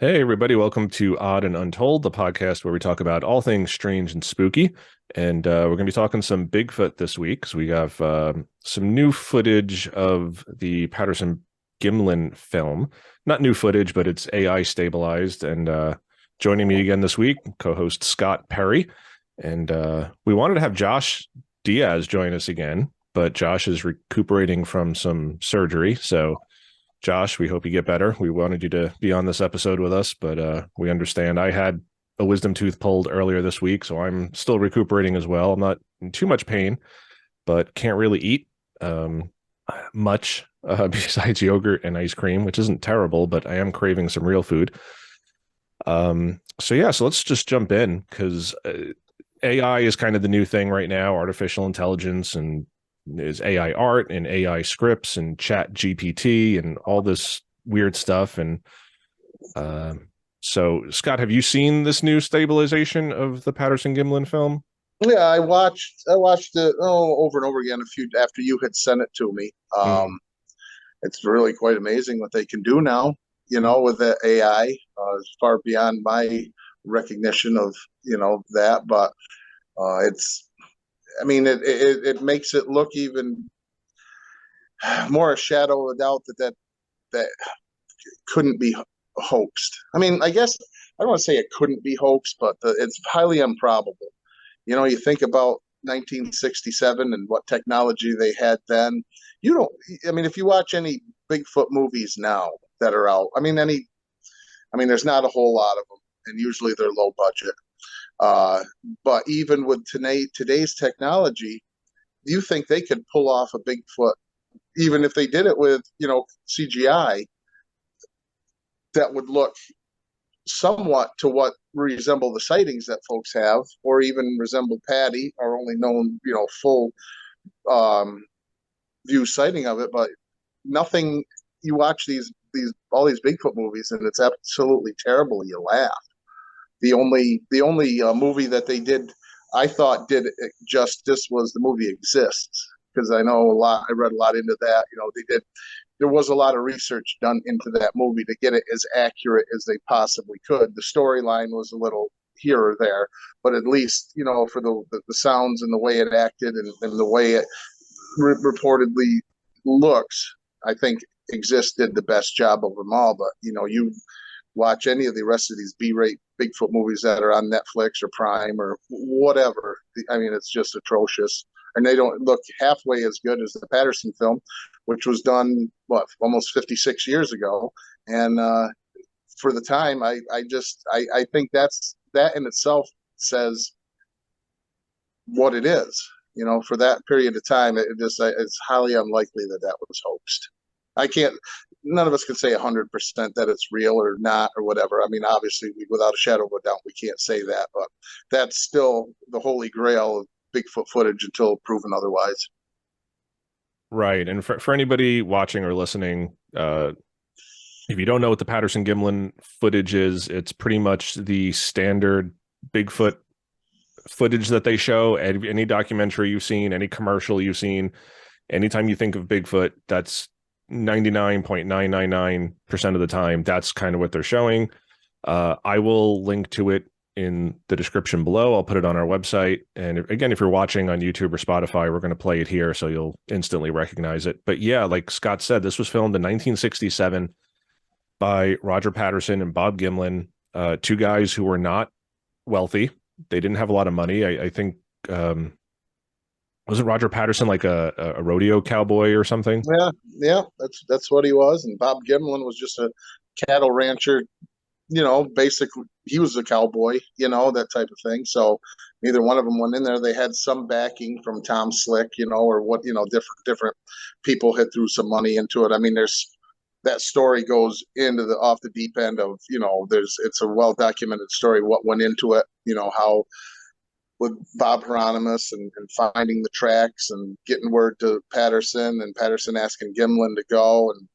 Hey, everybody, welcome to Odd and Untold, the podcast where we talk about all things strange and spooky. And we're going to be talking some Bigfoot this week because we have some new footage of the Patterson-Gimlin film. Not new footage, but it's AI stabilized. And joining me again this week, co host Scott Perry. And we wanted to have Josh Diaz join us again, but Josh is recuperating from some surgery. So Josh, we hope you get better. We wanted you to be on this episode with us, but we understand. I had a wisdom tooth pulled earlier this week, so I'm still recuperating as well. I'm not in too much pain, but can't really eat much besides yogurt and ice cream, which isn't terrible, but I am craving some real food. So let's just jump in because AI is kind of the new thing right now, artificial intelligence, and is AI art and AI scripts and chat GPT and all this weird stuff. And so, Scott, have you seen this new stabilization of the Patterson-Gimlin film? Yeah, I watched it over and over again a few after you had sent it to me. Mm. It's really quite amazing what they can do now, with the AI. It's far beyond my recognition of, that, but it's I mean it makes it look even more a shadow of a doubt that couldn't be hoaxed. I mean, I guess I don't want to say it couldn't be hoaxed, but it's highly improbable. You think about 1967 and what technology they had then. You don't, I mean, if you watch any Bigfoot movies now that are out, there's not a whole lot of them, and usually they're low budget. But even with today's technology, you think they could pull off a Bigfoot, even if they did it with, CGI, that would look somewhat to what resemble the sightings that folks have, or even resemble Patty, our only known, full um, view sighting of it. But nothing. You watch these all these Bigfoot movies, and it's absolutely terrible. You laugh. The only movie that they did, I thought, did it justice was the movie Exists, because I know a lot. I read a lot into that. There was a lot of research done into that movie to get it as accurate as they possibly could. The storyline was a little here or there, but at least, for the sounds and the way it acted, and the way it reportedly looks, I think Exist did the best job of them all. But you watch any of the rest of these B-rate Bigfoot movies that are on Netflix or Prime or whatever. I mean, it's just atrocious, and they don't look halfway as good as the Patterson film, which was done almost 56 years ago. And for the time, I think that in itself says what it is. For that period of time, it's highly unlikely that that was hoaxed. I can't. None of us can say 100% that it's real or not or whatever. I mean, obviously, without a shadow of a doubt, we can't say that, but that's still the holy grail of Bigfoot footage until proven otherwise. Right. And for anybody watching or listening, if you don't know what the Patterson-Gimlin footage is, it's pretty much the standard Bigfoot footage that they show. Any documentary you've seen, any commercial you've seen, anytime you think of Bigfoot, that's 99.999% of the time, that's kind of what they're showing. I will link to it in the description below. I'll put it on our website. And again, if you're watching on YouTube or Spotify, we're going to play it here, so you'll instantly recognize it. But yeah, like Scott said, this was filmed in 1967 by Roger Patterson and Bob Gimlin, two guys who were not wealthy. They didn't have a lot of money. I think wasn't Roger Patterson like a rodeo cowboy or something? Yeah, yeah, that's what he was. And Bob Gimlin was just a cattle rancher. Basically, he was a cowboy. That type of thing. So neither one of them went in there. They had some backing from Tom Slick, or what, different people had threw some money into it. I mean, there's that story goes into the off the deep end of, it's a well documented story what went into it. How with Bob Hieronymus and finding the tracks and getting word to Patterson, and Patterson asking Gimlin to go, and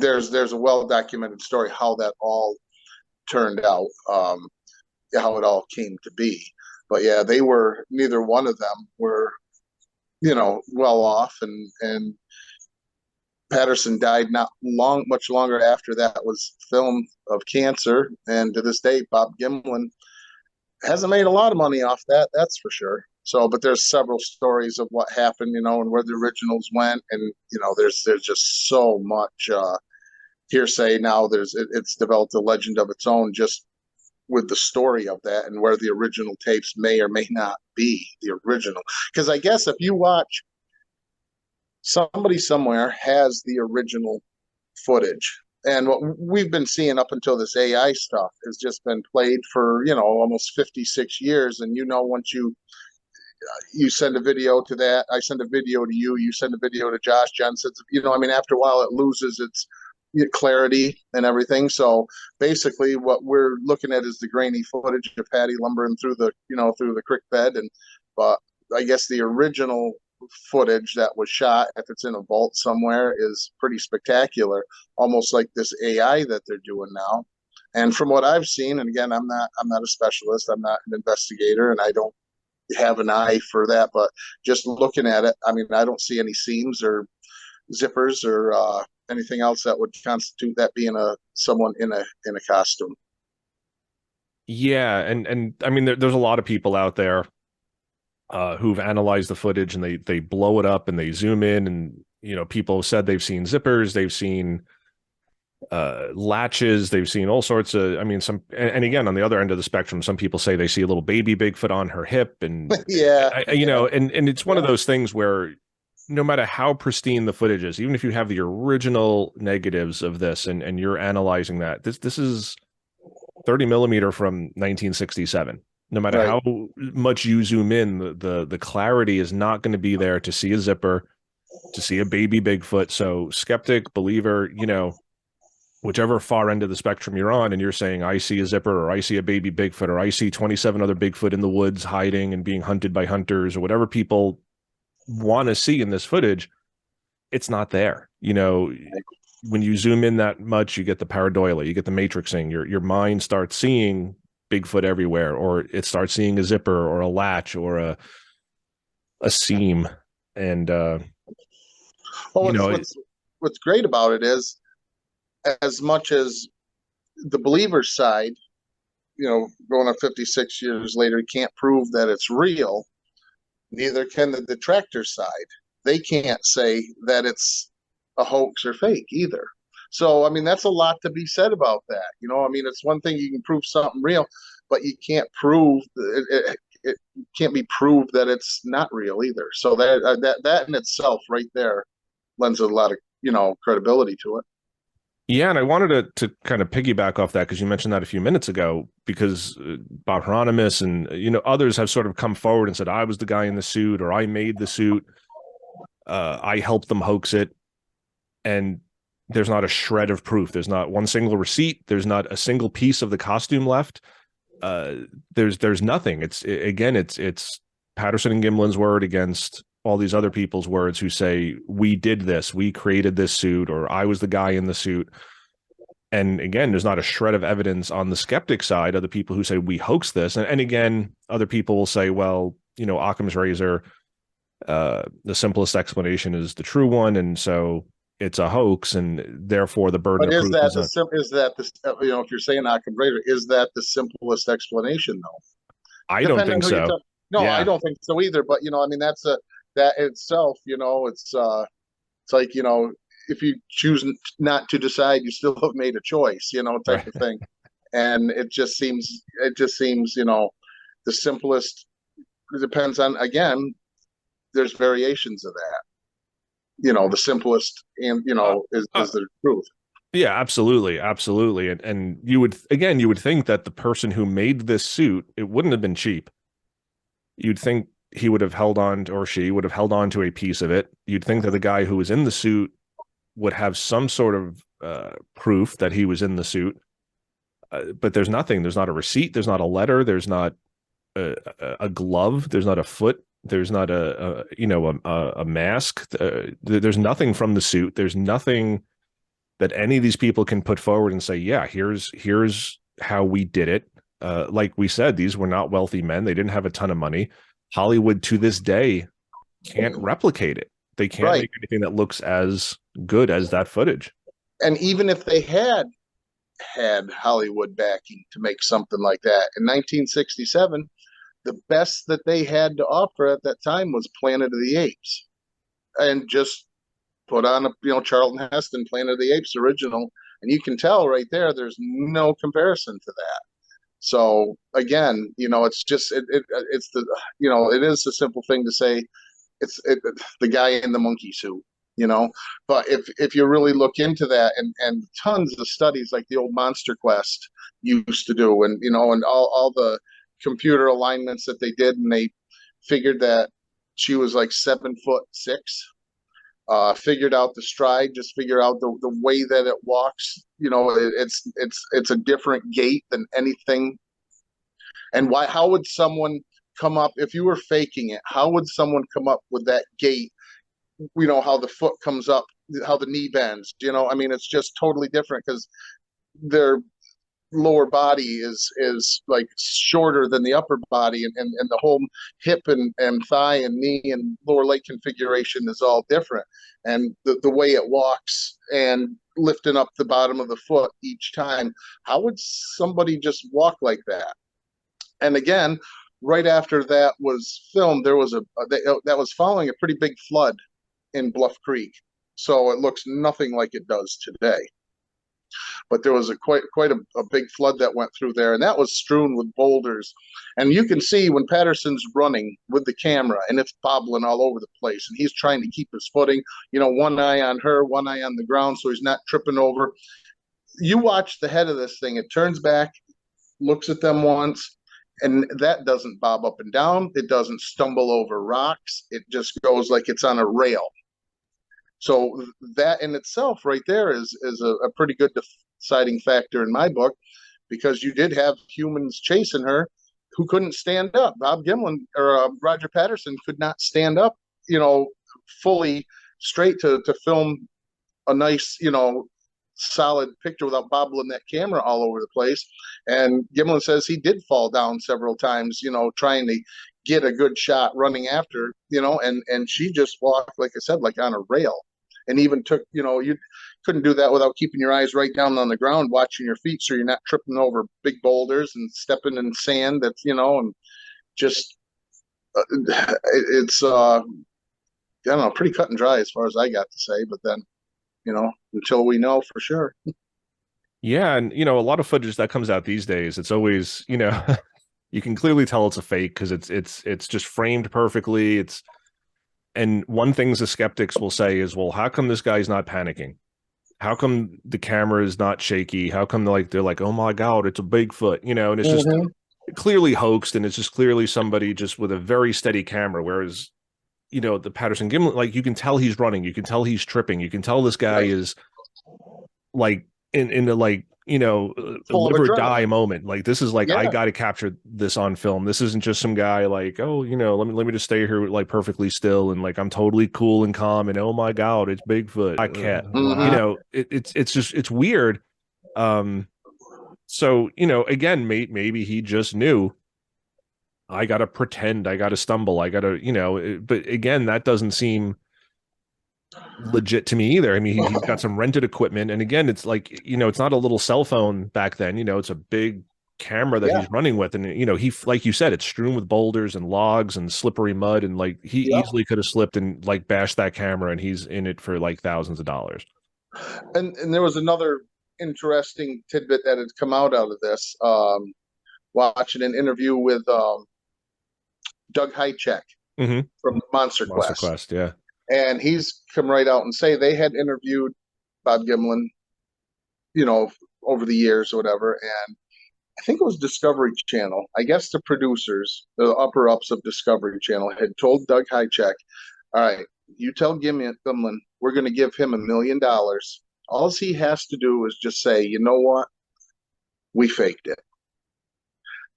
there's a well documented story how that all turned out, how it all came to be. But yeah, they were neither one of them were well off, and Patterson died not much longer after that was filmed, of cancer, and to this day, Bob Gimlin hasn't made a lot of money off that. That's for sure. So, but there's several stories of what happened, and where the originals went, and there's just so much hearsay now. It's developed a legend of its own just with the story of that, and where the original tapes may or may not be the original. Because I guess if you watch, somebody somewhere has the original footage. And what we've been seeing up until this AI stuff has just been played for, almost 56 years. And, once you send a video to that, I send a video to you, you send a video to Josh, John says, after a while it loses its clarity and everything. So basically what we're looking at is the grainy footage of Patty lumbering through the creek bed. But I guess the original footage that was shot, if it's in a vault somewhere, is pretty spectacular, almost like this AI that they're doing now. And from what I've seen, and again, I'm not a specialist, I'm not an investigator, and I don't have an eye for that, but just looking at it, I don't see any seams or zippers or anything else that would constitute that being someone in a costume. Yeah, and there's a lot of people out there who've analyzed the footage, and they blow it up and they zoom in, and people said they've seen zippers, they've seen latches, they've seen all sorts of, and again, on the other end of the spectrum, some people say they see a little baby Bigfoot on her hip, and and it's one of those things where no matter how pristine the footage is, even if you have the original negatives of this and you're analyzing that, this is 30 millimeter from 1967. No matter how much you zoom in, the clarity is not going to be there to see a zipper, to see a baby Bigfoot. So skeptic, believer, whichever far end of the spectrum you're on, and you're saying, I see a zipper, or I see a baby Bigfoot, or I see 27 other Bigfoot in the woods hiding and being hunted by hunters, or whatever people want to see in this footage, it's not there. When you zoom in that much, you get the pareidolia, you get the matrixing, your mind starts seeing Bigfoot everywhere, or it starts seeing a zipper or a latch or a seam. And what's great about it is, as much as the believer's side, going on 56 years later, can't prove that it's real, neither can the detractor side. They can't say that it's a hoax or fake either. So, that's a lot to be said about that. It's one thing you can prove something real, but you can't prove it can't be proved that it's not real either. So that in itself right there lends a lot of, credibility to it. Yeah, and I wanted to kind of piggyback off that, because you mentioned that a few minutes ago, because Bob Hieronymus and others have sort of come forward and said, I was the guy in the suit, or I made the suit, I helped them hoax it, and there's not a shred of proof. There's not one single receipt. There's not a single piece of the costume left. There's nothing. It's Patterson-Gimlin's word against all these other people's words who say, we did this, we created this suit, or I was the guy in the suit. And again, there's not a shred of evidence on the skeptic side of the people who say we hoaxed this. And again, other people will say, well, Occam's razor, the simplest explanation is the true one, and so it's a hoax, and therefore the burden of proof is that if you're saying Occam's razor, is that the simplest explanation though? I don't think so. I don't think so either. But that's that itself, it's like, if you choose not to decide, you still have made a choice, type of thing. And it just seems, the simplest. It depends on, again, there's variations of that. The simplest, and is the truth. Yeah, absolutely. And you would think that the person who made this suit, it wouldn't have been cheap. You'd think he would have held on, or she would have held on to a piece of it. You'd think that the guy who was in the suit would have some sort of proof that he was in the suit. But there's nothing. There's not a receipt. There's not a letter. There's not a glove. There's not a foot. There's not a mask. There's nothing from the suit. There's nothing that any of these people can put forward and say, yeah, here's how we did it. Like we said, these were not wealthy men. They didn't have a ton of money. Hollywood to this day can't replicate it. They can't make anything that looks as good as that footage. And even if they had Hollywood backing to make something like that in 1967, the best that they had to offer at that time was Planet of the Apes, and just put on a Charlton Heston Planet of the Apes original, and you can tell right there there's no comparison to that. So again, it's just it's the it is a simple thing to say it's the guy in the monkey suit, but if you really look into that, and tons of studies like the old Monster Quest used to do, and and all the computer alignments that they did, and they figured that she was like 7'6". Figured out the stride, just figure out the way that it walks. It's a different gait than anything. And how would someone come up if you were faking it? How would someone come up with that gait? How the foot comes up, how the knee bends. I mean, it's just totally different because their lower body is like shorter than the upper body, and the whole hip and thigh and knee and lower leg configuration is all different, and the way it walks and lifting up the bottom of the foot each time. How would somebody just walk like that? And again, right after that was filmed, there was that was following a pretty big flood in Bluff Creek, so it looks nothing like it does today. But there was quite a big flood that went through there, and that was strewn with boulders. And you can see when Patterson's running with the camera, and it's bobbling all over the place, and he's trying to keep his footing, one eye on her, one eye on the ground, so he's not tripping over. You watch the head of this thing, it turns back, looks at them once, and that doesn't bob up and down. It doesn't stumble over rocks. It just goes like it's on a rail. So that in itself right there is a pretty good deciding factor in my book, because you did have humans chasing her who couldn't stand up. Bob Gimlin or Roger Patterson could not stand up, fully straight to film a nice, solid picture without bobbling that camera all over the place. And Gimlin says he did fall down several times, trying to get a good shot running after, and she just walked, like I said, like on a rail. And even took, you couldn't do that without keeping your eyes right down on the ground, watching your feet so you're not tripping over big boulders and stepping in sand that's, and just, it's, I don't know, pretty cut and dry as far as I got to say, but then, until we know for sure. Yeah, and a lot of footage that comes out these days, it's always, you can clearly tell it's a fake because it's just framed perfectly. And one thing the skeptics will say is, well, how come this guy's not panicking? How come the camera is not shaky? How come they're like, oh my God, it's a Bigfoot, and it's just clearly hoaxed, and it's just clearly somebody just with a very steady camera. Whereas, the Patterson-Gimlin, like, you can tell he's running, you can tell he's tripping, you can tell this guy is like in the like, live or die moment. Like, this is like, I got to capture this on film. This isn't just some guy like, oh, let me just stay here like perfectly still and like I'm totally cool and calm and oh my God, it's Bigfoot. I can't. It's weird. So again, maybe he just knew, I gotta pretend, I gotta stumble, I gotta, but again, that doesn't seem legit to me either. I mean, he's got some rented equipment, and again, it's like, it's not a little cell phone back then, it's a big camera that he's running with, and he, like you said, it's strewn with boulders and logs and slippery mud, and like he easily could have slipped and like bashed that camera, and he's in it for like thousands of dollars. And there was another interesting tidbit that had come out of this, watching an interview with Doug Hychek from Monster Quest. Yeah. And he's come right out and say they had interviewed Bob Gimlin, over the years or whatever. And I think it was Discovery Channel. I guess the producers, the upper ups of Discovery Channel, had told Doug Hychek, all right, you tell Gimlin, we're going to give him $1 million. All he has to do is just say, you know what? We faked it.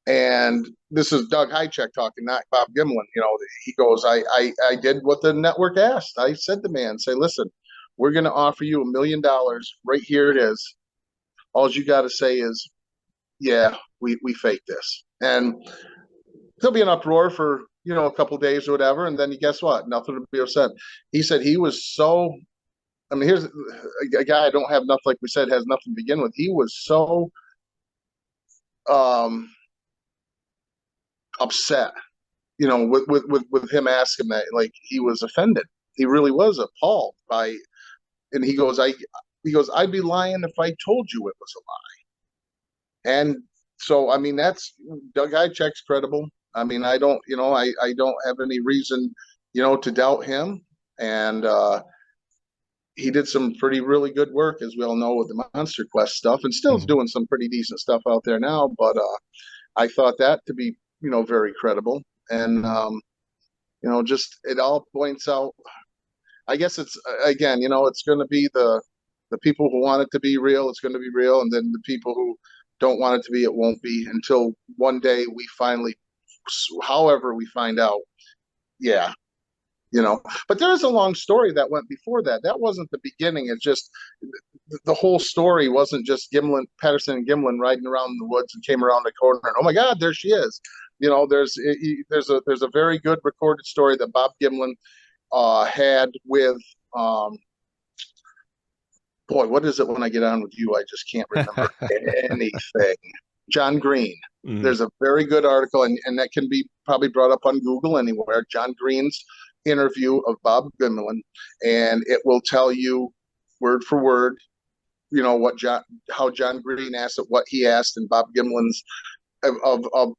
And this is Doug Hychek talking, not Bob Gimlin. He goes, I did what the network asked. I said to the man, say, listen, we're going to offer you $1 million. Right here it is. All you got to say is, yeah, we faked this. And there'll be an uproar for, a couple of days or whatever. And then guess what? Nothing to be said. He said he was so I mean, here's a guy I don't have nothing, like we said, has nothing to begin with. He was so um, upset, with him asking that. Like, he was offended. He really was appalled by, and he goes, I'd be lying if I told you it was a lie. And so, I mean, that's the guy checks credible. I mean, I don't have any reason, to doubt him. And he did some really good work, as we all know, with the Monster Quest stuff, and still is Mhm. doing some pretty decent stuff out there now. But I thought that to be, very credible. And just it all points out. I guess it's again, it's going to be the people who want it to be real. It's going to be real, and then the people who don't want it to be, it won't be until one day we finally, however, we find out. Yeah, but there's a long story that went before that. That wasn't the beginning. It's just the whole story wasn't just Gimlin, Patterson-Gimlin riding around the woods and came around the corner and, oh my God, there she is. There's a very good recorded story that Bob Gimlin had with um, boy, what is it when I get on with you? I just can't remember anything. John Green. Mhm. There's a very good article, and that can be probably brought up on Google anywhere. John Green's interview of Bob Gimlin, and it will tell you word for word, how John Green asked it, what he asked, and Bob Gimlin's of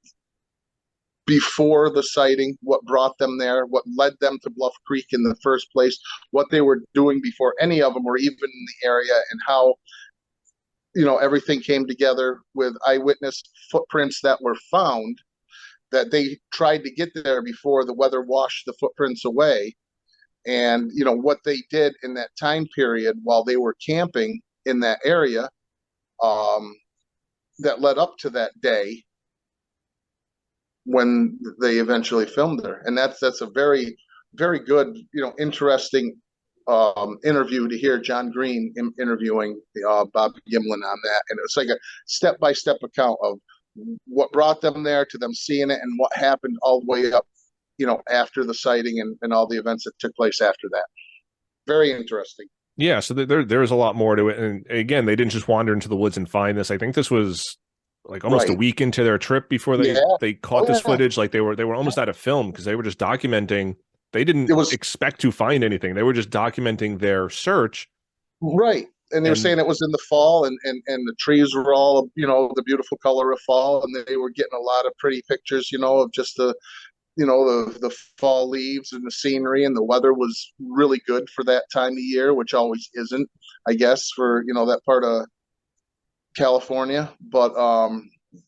before the sighting, what brought them there, what led them to Bluff Creek in the first place, what they were doing before any of them were even in the area, and how everything came together with eyewitness footprints that were found, that they tried to get there before the weather washed the footprints away, and what they did in that time period while they were camping in that area, um, that led up to that day when they eventually filmed her. And that's a very, very good, interesting interview to hear John Green interviewing Bob Gimlin on that. And it's like a step-by-step account of what brought them there to them seeing it and what happened all the way up, after the sighting, and all the events that took place after that. Very interesting. Yeah, so there's a lot more to it. And again, they didn't just wander into the woods and find this. I think this was like almost a Right. week into their trip before Yeah. they caught Oh, this yeah. footage. Like they were almost out of film because they were just documenting. They It didn't was expect to find anything. They were just documenting their search. right. And they were And saying it was in the fall, and the trees were all, the beautiful color of fall. And they were getting a lot of pretty pictures, of just the fall leaves and the scenery, and the weather was really good for that time of year, which always isn't, I guess, for, that part of California. But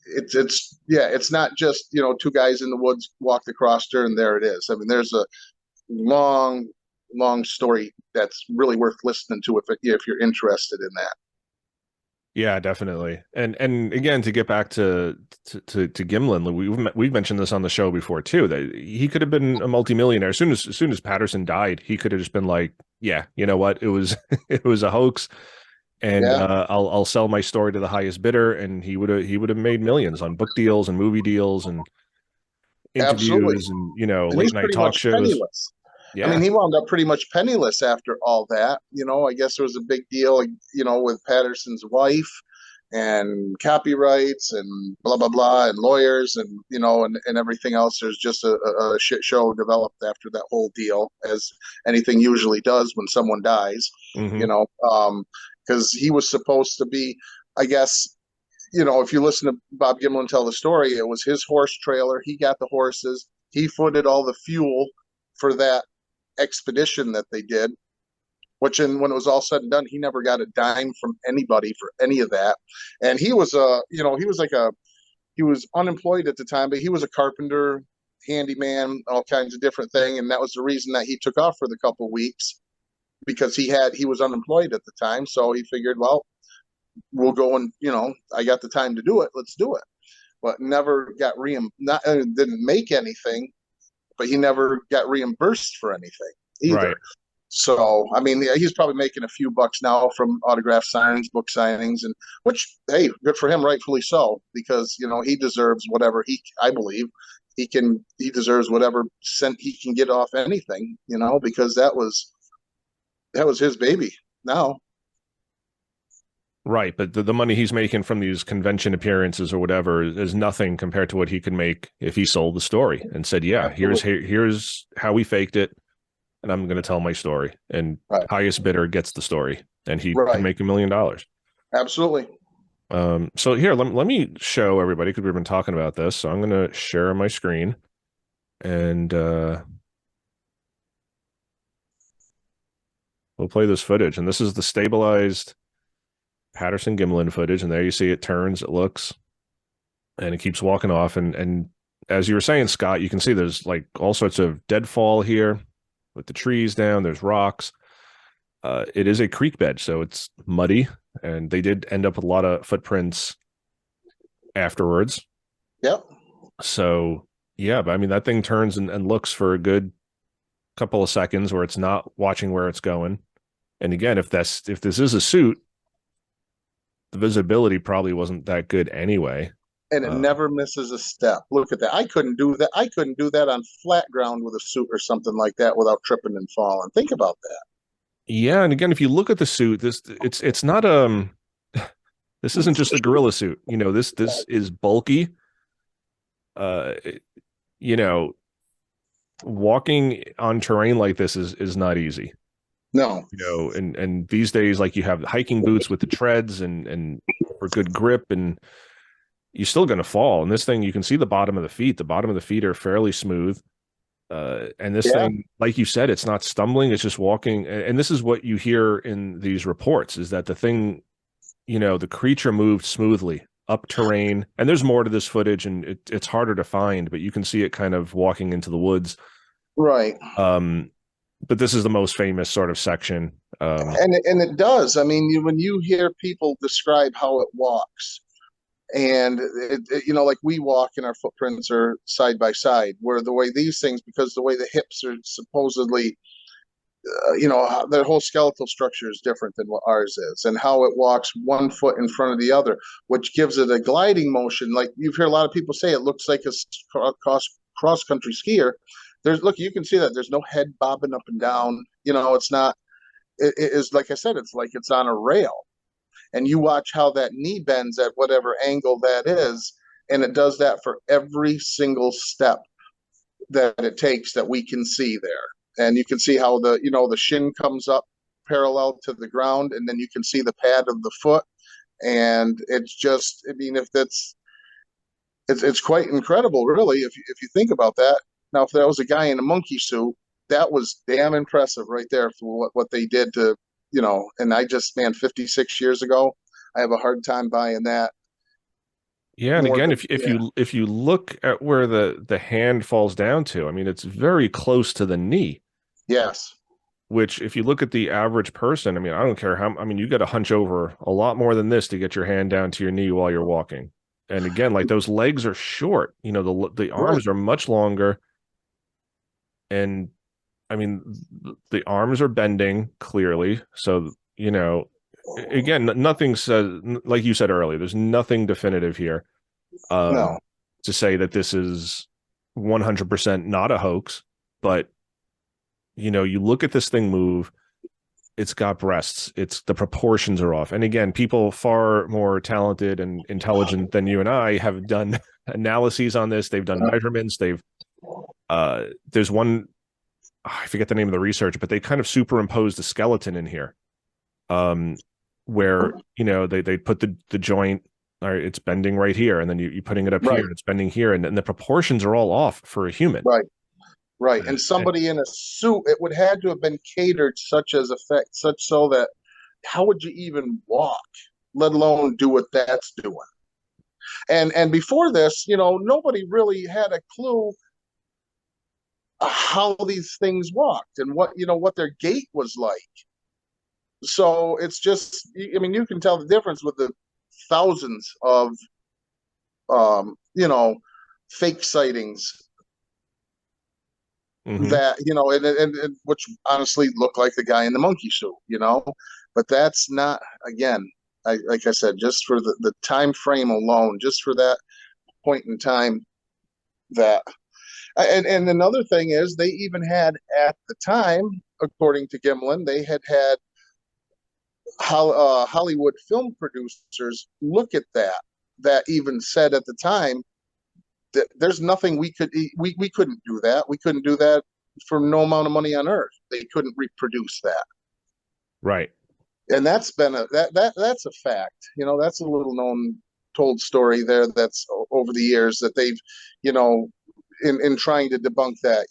it's yeah, it's not just, two guys in the woods walked across her and there it is. I mean, there's a long, long story that's really worth listening to if you're interested in that. yeah, definitely. And again, to get back to Gimlin, we've mentioned this on the show before too, that he could have been a multimillionaire as soon as Patterson died. He could have just been like, yeah, you know what, it was it was a hoax, and Yeah, I'll sell my story to the highest bidder, and he would have made millions on book deals and movie deals and absolutely. interviews and And late he's night pretty talk much shows. penniless. I mean, Yeah. he wound up pretty much penniless after all that. I guess there was a big deal, with Patterson's wife and copyrights and blah blah blah and lawyers and and everything else. There's just a shit show developed after that whole deal, as anything usually does when someone dies. Hmm. You know, because he was supposed to be, I guess, if you listen to Bob Gimlin tell the story, it was his horse trailer. He got the horses. He footed all the fuel for that expedition that they did, which, when it was all said and done, he never got a dime from anybody for any of that. And he was he was unemployed at the time, but he was a carpenter, handyman, all kinds of different things. And that was the reason that he took off for the couple of weeks, because he was unemployed at the time. So he figured, well, we'll go, and I got the time to do it. Let's do it. But never got not didn't make anything, but he never got reimbursed for anything either. Right. So, I mean, he's probably making a few bucks now from autograph signings, book signings, and which, hey, good for him, rightfully so, because he deserves whatever I believe he deserves whatever cent he can get off anything, because that was his baby. now. Right, but the money he's making from these convention appearances or whatever is nothing compared to what he could make if he sold the story and said, "Yeah, here's how we faked it, and I'm going to tell my story." And Right. highest bidder gets the story, and he could Right. make $1 million. Absolutely. So here, let me show everybody because we've been talking about this. So I'm going to share my screen, and we'll play this footage. And this is the stabilized Patterson-Gimlin footage, and there you see it turns, it looks, and it keeps walking off. And as you were saying, Scott, you can see there's like all sorts of deadfall here with the trees down. There's rocks. It is a creek bed, so it's muddy, and they did end up with a lot of footprints afterwards. Yep. So yeah, but I mean that thing turns and looks for a good couple of seconds where it's not watching where it's going. And again, if this is a suit, the visibility probably wasn't that good anyway. And it never misses a step. Look at that. I couldn't do that. I couldn't do that on flat ground with a suit or something like that without tripping and falling. Think about that. Yeah, and again, if you look at the suit, it's not this isn't just a gorilla suit. You know, this is bulky. Uh, you know, walking on terrain like this is not easy. No. You know, and these days, like you have hiking boots with the treads and for good grip, and you're still going to fall. And this thing, you can see the bottom of the feet. The bottom of the feet are fairly smooth. And this thing, like you said, it's not stumbling, it's just walking. And this is what you hear in these reports is that the thing, you know, the creature moved smoothly up terrain. And there's more to this footage, and it's harder to find, but you can see it kind of walking into the woods. Right. But this is the most famous sort of section. And it does. I mean, when you hear people describe how it walks, and you know, like we walk and our footprints are side by side, where the way these things, because the way the hips are supposedly, you know, their whole skeletal structure is different than what ours is, and how it walks one foot in front of the other, which gives it a gliding motion. Like you've heard a lot of people say, it looks like a cross country skier. Look, you can see that there's no head bobbing up and down. You know, it's not. It is, like I said, it's like it's on a rail, and you watch how that knee bends at whatever angle that is, and it does that for every single step that it takes that we can see there. And you can see how the shin comes up parallel to the ground, and then you can see the pad of the foot. And it's just, I mean, if it's quite incredible, really, if you think about that. Now, if that was a guy in a monkey suit, that was damn impressive right there for what they did to, you know. And I just, man, 56 years ago, I have a hard time buying that. Yeah, and again, if you look at where the hand falls down to, I mean, it's very close to the knee. Yes. Which, if you look at the average person, I mean, I don't care how. I mean, you got to hunch over a lot more than this to get your hand down to your knee while you're walking. And again, like those legs are short. You know, the arms are much longer. And I mean, the arms are bending clearly. So, you know, again, nothing says, like you said earlier, there's nothing definitive here No. to say that this is 100% not a hoax. But, you know, you look at this thing move, it's got breasts, the proportions are off. And again, people far more talented and intelligent than you and I have done analyses on this. They've done measurements. There's one, I forget the name of the research, but they kind of superimposed a skeleton in here, where, you know, they put the joint, all right, it's bending right here, and then you're putting it up here, and it's bending here, and the proportions are all off for a human. Right. And somebody in a suit, it would have to have been catered such so that how would you even walk, let alone do what that's doing? And before this, you know, nobody really had a clue how these things walked and what their gait was like. So it's just, I mean, you can tell the difference with the thousands of, you know, fake sightings that, you know, and which honestly look like the guy in the monkey suit, you know. But that's not, again, like I said, just for the time frame alone, just for that point in time, that and another thing is they even had at the time, according to Gimlin, they had Hollywood film producers look at that even said at the time that there's nothing we couldn't do that. We couldn't do that for no amount of money on earth. They couldn't reproduce that. Right. And that's been that's a fact. That's a little known told story there that's over the years that they've, you know, in trying to debunk that,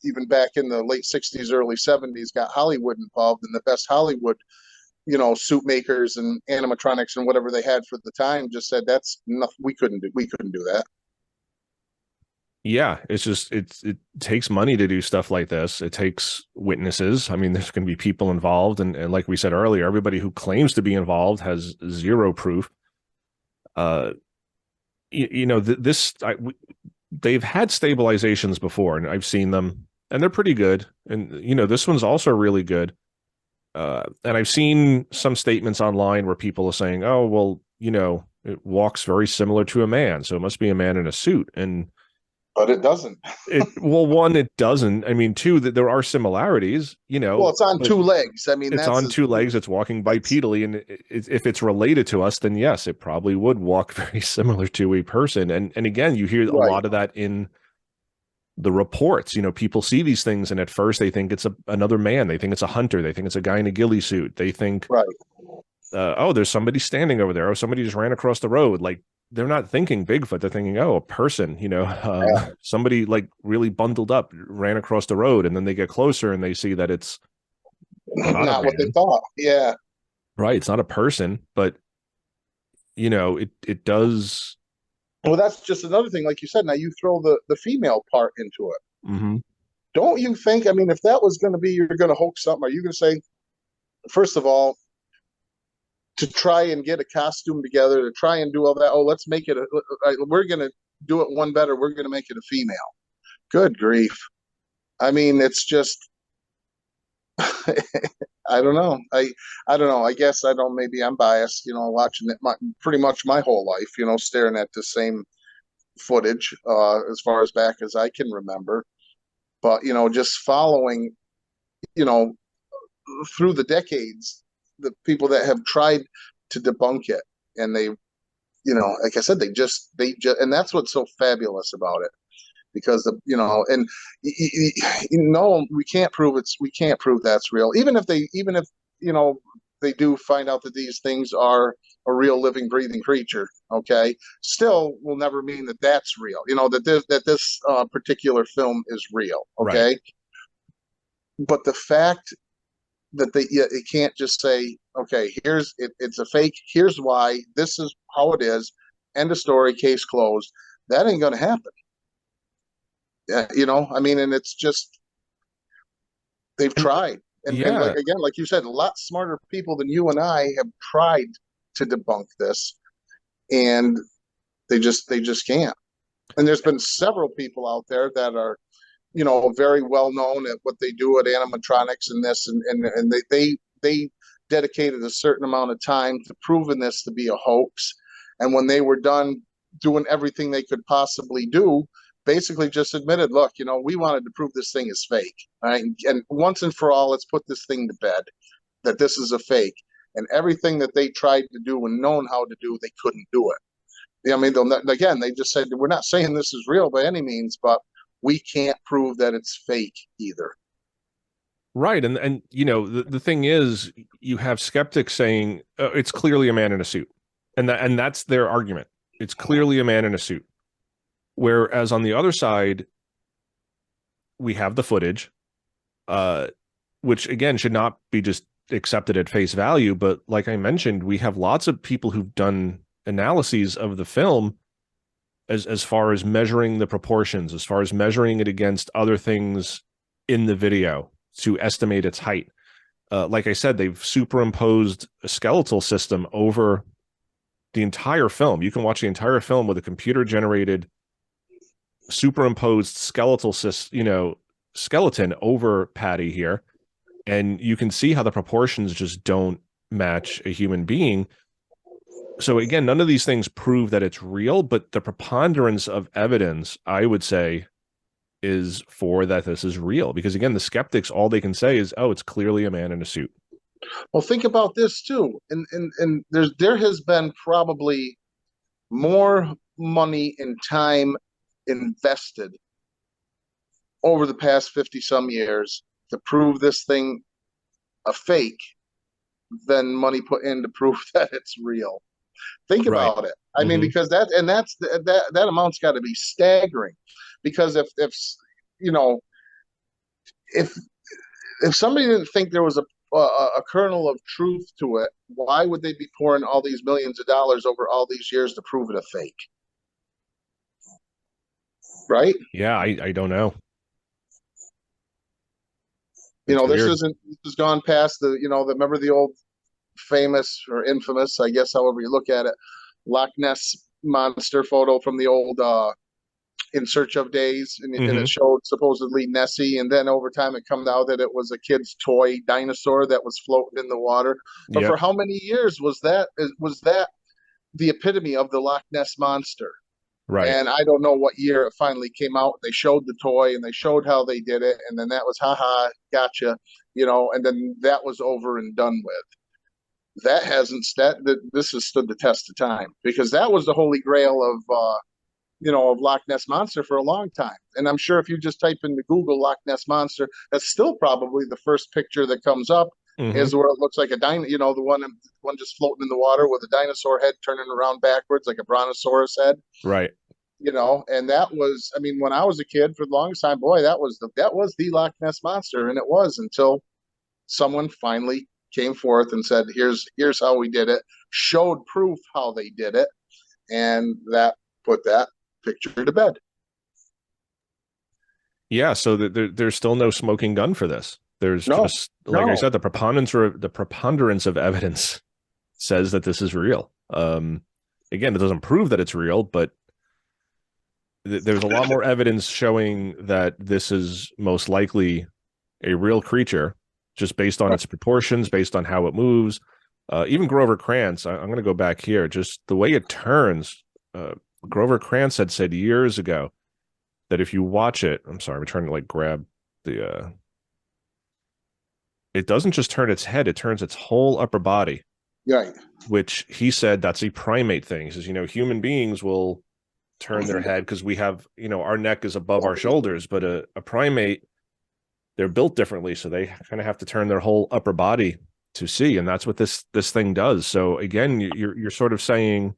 even back in the late 60s, early 70s, got Hollywood involved, and the best Hollywood, suit makers and animatronics and whatever they had for the time just said that's nothing. We couldn't do that. Yeah, it's just it takes money to do stuff like this. It takes witnesses. I mean, there's going to be people involved, and like we said earlier, everybody who claims to be involved has zero proof. Uh, they've had stabilizations before, and I've seen them, and they're pretty good. And this one's also really good. And I've seen some statements online where people are saying, "Oh, well, it walks very similar to a man, so it must be a man in a suit." And But it doesn't. one, it doesn't. I mean, two, that there are similarities, Well, it's on two legs. I mean, it's that's on two legs. It's walking bipedally, and if it's related to us, then yes, it probably would walk very similar to a person. And again, you hear a right. lot of that in the reports. People see these things, and at first they think it's another man. They think it's a hunter. They think it's a guy in a ghillie suit. They think, right. Oh, there's somebody standing over there. Oh, somebody just ran across the road. Like, they're not thinking Bigfoot. They're thinking, oh, a person, Yeah. somebody like really bundled up, ran across the road, and then they get closer and they see that it's not a Not what they man. thought. Yeah. Right. It's not a person, but it does. Well, that's just another thing. Like you said, now you throw the female part into it. Mm-hmm. Don't you think? I mean, if that was going to be, you're going to hoax something, are you going to say, first of all, to try and get a costume together, to try and do all that? Oh, let's make it, we're going to do it one better. We're going to make it a female. Good grief. I mean, it's just, I don't know. I don't know. I guess I don't. Maybe I'm biased. Watching it pretty much my whole life. Staring at the same footage as far as back as I can remember. But just following, you know, through the decades, the people that have tried to debunk it, and they, like I said, and that's what's so fabulous about it, because and we can't prove that's real, even if they do find out that these things are a real living breathing creature. Okay, still will never mean that that's real, that this particular film is real. Right. Okay, but the fact that it can't just say, okay, it's a fake, here's why, this is how it is, end of story, case closed. That ain't gonna happen. I mean, and it's just, they've tried. And like, Yeah. again, like you said, a lot smarter people than you and I have tried to debunk this, and they just can't. And there's been several people out there that are, very well known at what they do at animatronics and this, and they dedicated a certain amount of time to proving this to be a hoax. And when they were done doing everything they could possibly do, basically just admitted, look, we wanted to prove this thing is fake. All right. And once and for all, let's put this thing to bed, that this is a fake. And everything that they tried to do and known how to do, they couldn't do it. I mean, again, they just said, we're not saying this is real by any means, but we can't prove that it's fake either. Right. And the thing is, you have skeptics saying, it's clearly a man in a suit. And that's their argument. It's clearly a man in a suit. Whereas on the other side, we have the footage, which again should not be just accepted at face value. But like I mentioned, we have lots of people who've done analyses of the film as far as measuring the proportions, as far as measuring it against other things in the video to estimate its height. Like I said, they've superimposed a skeletal system over the entire film. You can watch the entire film with a computer-generated superimposed skeleton over Patty here, and you can see how the proportions just don't match a human being. So again, none of these things prove that it's real, but the preponderance of evidence, I would say, is for that this is real. Because again, the skeptics, all they can say is, oh, it's clearly a man in a suit. Well, think about this too, and there has been probably more money and time invested over the past 50 some years to prove this thing a fake than money put in to prove that it's real. Think Right. about it. I mean, Mm-hmm. because that amount's got to be staggering. Because if you know if if somebody didn't think there was a kernel of truth to it, why would they be pouring all these millions of dollars over all these years to prove it a fake? Right? Yeah, I don't know. You It's know, weird. this has gone past remember the old famous or infamous, I guess, however you look at it, Loch Ness monster photo from the old In Search of days, and Mm-hmm. it showed supposedly Nessie, and then over time it come out that it was a kid's toy dinosaur that was floating in the water. But for Yep. how many years was that the epitome of the Loch Ness monster? Right. And I don't know what year it finally came out. They showed the toy and they showed how they did it, and then that was haha, gotcha, and then that was over and done with. That hasn't that this has stood the test of time because that was the holy grail of Loch Ness monster for a long time. And I'm sure if you just type into Google Loch Ness monster, that's still probably the first picture that comes up Mm-hmm. is where it looks like a the one just floating in the water with a dinosaur head turning around backwards like a brontosaurus head. Right. And that was, I mean, when I was a kid for the longest time, boy, that was the Loch Ness monster, and it was until someone finally came forth and said, "Here's how we did it," showed proof how they did it, and that put that picture to bed. Yeah, so there's still no smoking gun for this. There's No, just, like I no, said, the preponderance of evidence says that this is real. Again, it doesn't prove that it's real, but there's a lot more evidence showing that this is most likely a real creature, just based on its proportions, based on how it moves. Even Grover Krantz, I'm going to go back here, just the way it turns. Grover Krantz had said years ago that if you watch it, I'm sorry, I'm trying to like grab the it doesn't just turn its head, it turns its whole upper body, right. which he said that's a primate thing. He says, human beings will turn their head because we have, our neck is above our shoulders, but a primate, they're built differently, so they kind of have to turn their whole upper body to see, and that's what this thing does. So again, you're sort of saying,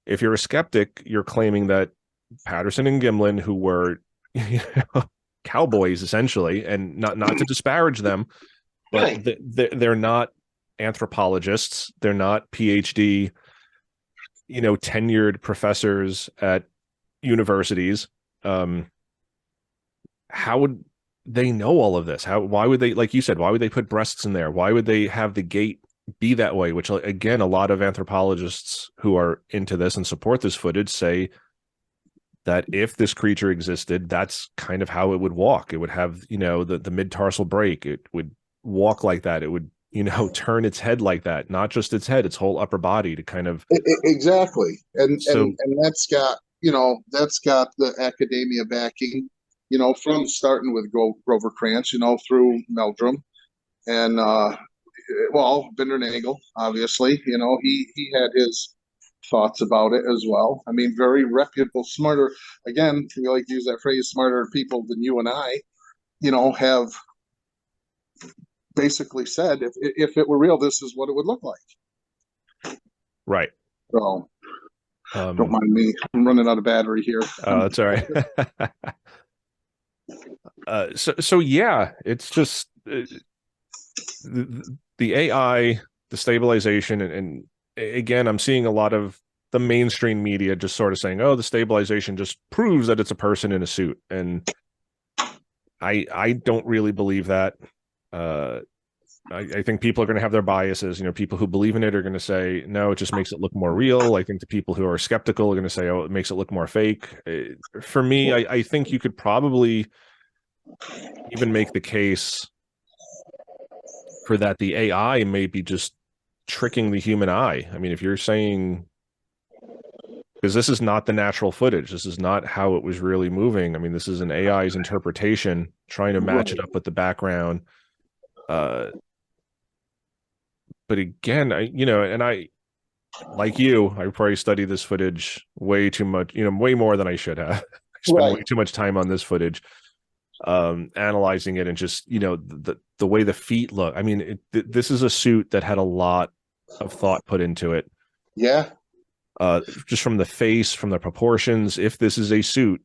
if you're a skeptic, you're claiming that Patterson and Gimlin, who were cowboys essentially, and not to disparage them, but Right. they're not anthropologists, they're not PhD, tenured professors at universities. How would they know all of this? Why would they, like you said, why would they put breasts in there? Why would they have the gait be that way? Which, again, a lot of anthropologists who are into this and support this footage say that if this creature existed, that's kind of how it would walk. It would have, the mid-tarsal break. It would walk like that. It would, turn its head like that, not just its head, its whole upper body to kind of. Exactly. And So, and and that's got the academia backing, from starting with Grover Krantz, through Meldrum and well, Bindernagel, obviously, he had his thoughts about it as well. I mean, very reputable, smarter. Again, we like to use that phrase, smarter people than you and I, have basically said if it were real, this is what it would look like. right. So don't Um, mind me. I'm running out of battery here. that's all right. So yeah, it's just the AI, the stabilization, and again, I'm seeing a lot of the mainstream media just sort of saying, "Oh, the stabilization just proves that it's a person in a suit," and I don't really believe that. Uh, I think people are going to have their biases. People who believe in it are going to say, no, it just makes it look more real. I think the people who are skeptical are going to say, oh, it makes it look more fake. For me, I think you could probably even make the case for that the AI may be just tricking the human eye. I mean, if you're saying, because this is not the natural footage, this is not how it was really moving. I mean, this is an AI's interpretation trying to match it Right. up with the background. but again, I like you, I probably study this footage way too much, way more than I should have. I spend way Right. too much time on this footage, analyzing it, and just, the way the feet look. I mean, this is a suit that had a lot of thought put into it. Yeah. Just from the face, from the proportions. If this is a suit,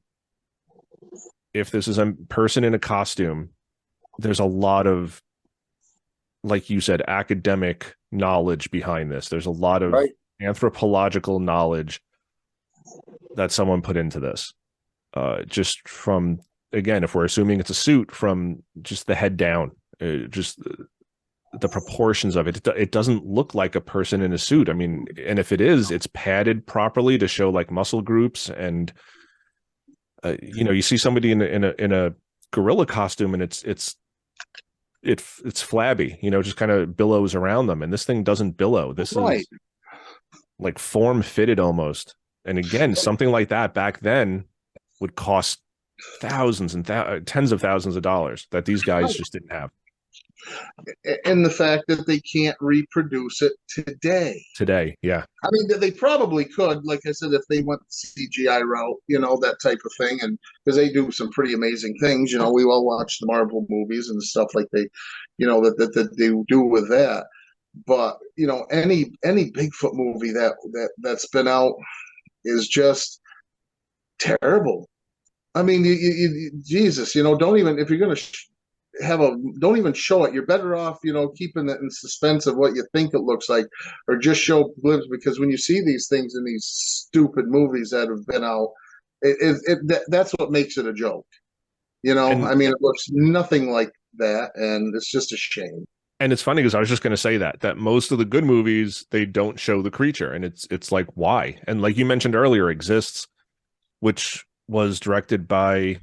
if this is a person in a costume, there's a lot of, like you said, academic knowledge behind this. There's a lot of Right. anthropological knowledge that someone put into this. Just from, again, if we're assuming it's a suit, from just the head down, just the proportions of it. It doesn't look like a person in a suit. I mean, and if it is, it's padded properly to show like muscle groups, and you see somebody in a gorilla costume, and it's flabby, just kind of billows around them, and this thing doesn't billow. This Right. is like form fitted almost. And again, something like that back then would cost thousands and tens of thousands of dollars that these guys just didn't have And the fact that they can't reproduce it today. today. Yeah. I mean, they probably could, like I said, if they went the CGI route, that type of thing, and because they do some pretty amazing things. We all watch the Marvel movies and stuff like that they do with that. But any Bigfoot movie that's been out is just terrible. I mean, Jesus, don't even, if you're gonna don't even show it. You're better off, keeping it in suspense of what you think it looks like, or just show glimpses. Because when you see these things in these stupid movies that have been out, that's what makes it a joke. And I mean, it looks nothing like that, and it's just a shame. and it's funny because I was just going to say that most of the good movies, they don't show the creature, and it's like, why? And like you mentioned earlier, Exists, which was directed by,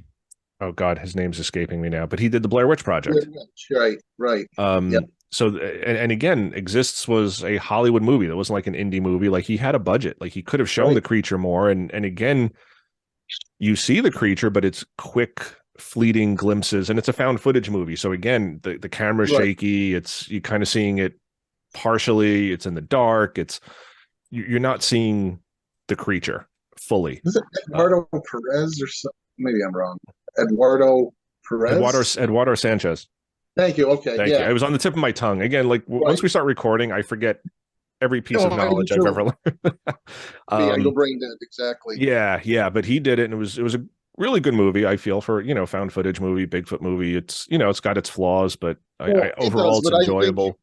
oh God, his name's escaping me now, but he did the Blair Witch Project. Right, right. Yep. So, and again, Exists was a Hollywood movie. That wasn't like an indie movie. Like, he had a budget. Like, he could have shown Right. the creature more. And again, you see the creature, but it's quick, fleeting glimpses, and it's a found footage movie. So again, the camera's Right. shaky. You kind of seeing it partially. It's in the dark. You're not seeing the creature fully. Is it Eduardo Perez or something? Maybe I'm wrong. Eduardo Perez? Eduardo Sanchez. Thank you. Okay. Thank you. It was on the tip of my tongue. Again, like once we start recording, I forget every piece of knowledge I've ever learned. Yeah, you'll brain dead. Exactly. Yeah. But he did it, and it was a really good movie, I feel, for found footage movie, Bigfoot movie. It's it's got its flaws, but overall it's enjoyable.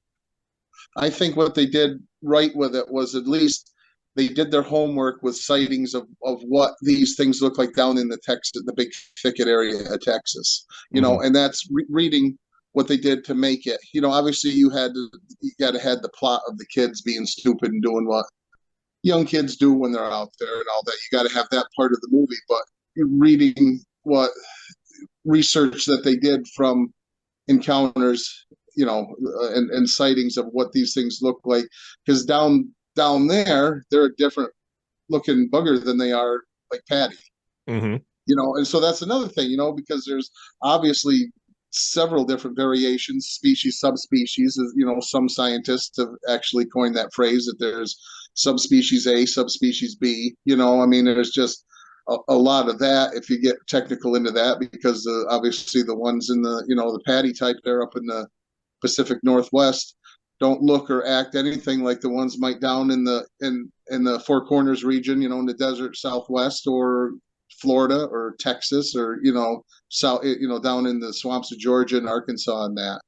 I think what they did right with it was at least they did their homework with sightings of what these things look like down in the big thicket area of Texas. And that's reading what they did to make it. Obviously you got to have the plot of the kids being stupid and doing what young kids do when they're out there and all that. You got to have that part of the movie, but reading what research that they did from encounters, and sightings of what these things look like, because down there they're a different looking bugger than they are like Patty. Mm-hmm. And so that's another thing, because there's obviously several different variations, species, subspecies. Some scientists have actually coined that phrase that there's subspecies A, subspecies B. I mean, there's just a lot of that if you get technical into that, because obviously the ones in the Patty type there up in the Pacific Northwest don't look or act anything like the ones might down in the Four Corners region, in the desert Southwest, or Florida or Texas, or south, down in the swamps of Georgia and Arkansas and that.